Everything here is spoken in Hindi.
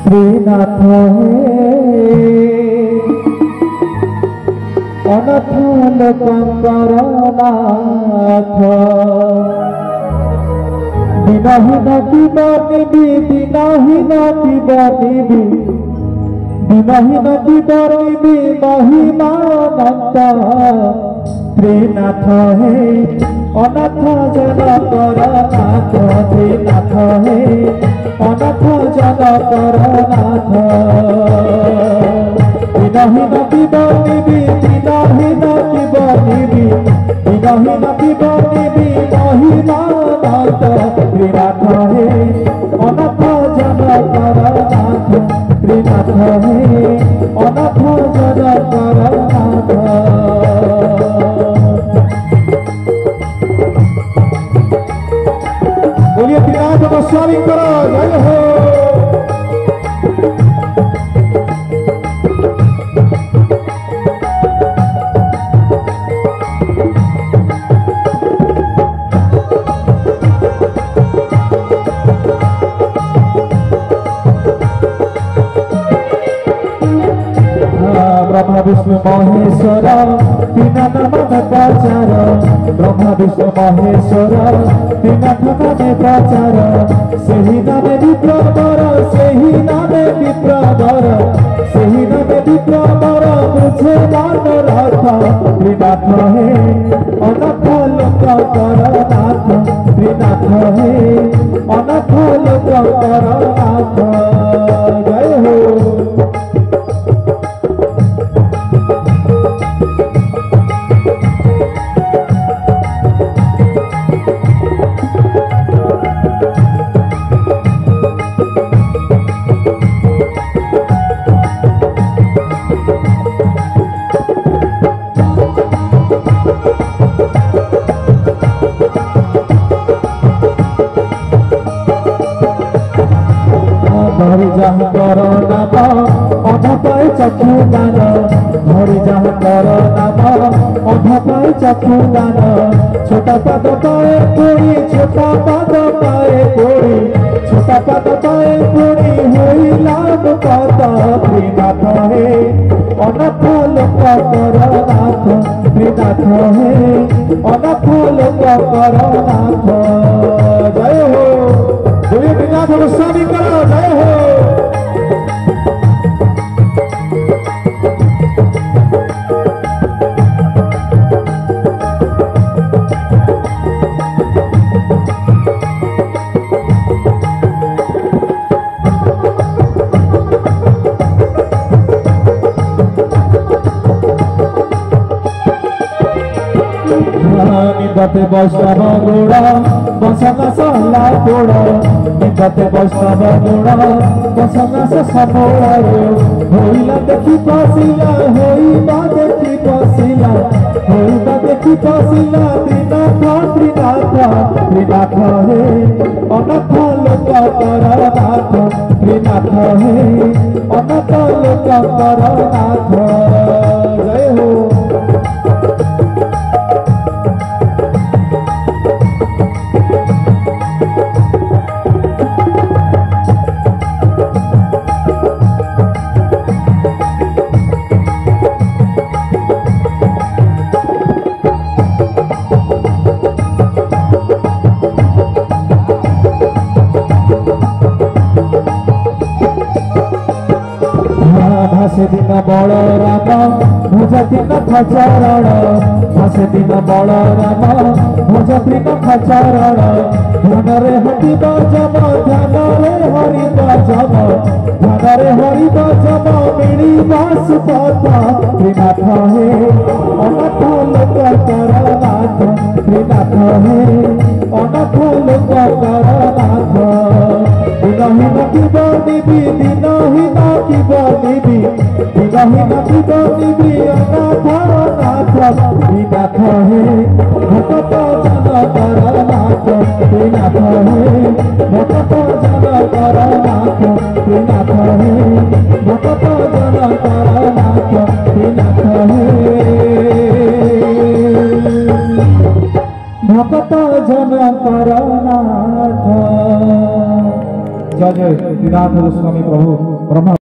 শ্রীনাথ অনাথ লোকঙ্কর নাথ বিনাহীন কিব নিবি বিনাহীন কিব নিবি বিনাহীন কিব নিবি মহিমানন্ত শ্রীনাথ হে অনাথ জনকর নাথ শ্রীনাথ হে অনাথ জনকর নাথ বিনাহীন কিব নিবি বিনাহীন কিব নিবি বিনাহীন কিব নিবি মহিমানন্ত শ্রীনাথ হে অনাথ জনকর নাথ শ্রীনাথ হে অনাথ জনকর নাথ। बोलिए त्रिनाथ गोस्वामी करो जय हो। ब्रह्मा विष्णु महेश्वर तीन नाम प्रचार ब्रह्मा विष्णु महेश्वर तीन नाम प्रचार सही नामे विप्रवर सही नामे विप्रवर सही नामे विप्रवर मुझे मान रथ त्रिनाथ हे अनाथ लोकंकर नाथ त्रिनाथ हे अनाथ लोकंकर नाथ जय हो। धरी जाह कर नाम अधपाय चक्षु दान धरी जाह कर नाम अधपाय चक्षु दान छोटा पद पाए पूरी छोटा पद पाए पूरी छोटा पद पाए पूरी हुई लाभ पद त्रिनाथ हे अनाथ लोकंकर नाथ त्रिनाथ हे अनाथ लोकंकर नाथ जय हो। बोलिए त्रिनाथ गोस्वामी करो जय हो। निंदते वैष्णव गुण बसना सहला गुण निंदते वैष्णव गुण बसना समूल होइला देखी पसिला होइबा देखी पसिला होइबा देखी पसिला त्रिनाथ त्रिनाथ त्रिनाथ हे अनाथ लोकंकर नाथ त्रिनाथ हे अनाथ लोकंकर नाथ जय हो। भासे दिन बलराम भुजा तीनाथ चरण भासे दिन बलराम भुजा तीनाथ चरण ध्यान रे हरि जम ध्यान रे हरि जम ध्यान रे हरि जम मिली सुपथ त्रिनाथ हे अनाथ लोकंकर नाथ त्रिनाथ हे अनाथ लोकंकर नाथ दिनहीन किब निबि दिनहीन किब निबि दिनहीन किब निबि अनाथ नाथ त्रिनाथ हे भक्त जनकर नाथ त्रिनाथ हे भक्त जनकर नाथ त्रिनाथ हे भक्त जनकर नाथ त्रिनाथ हे भक्त जनकर नाथ जय जय श्रीनाथ गोस्वामी प्रभु ब्रह्म।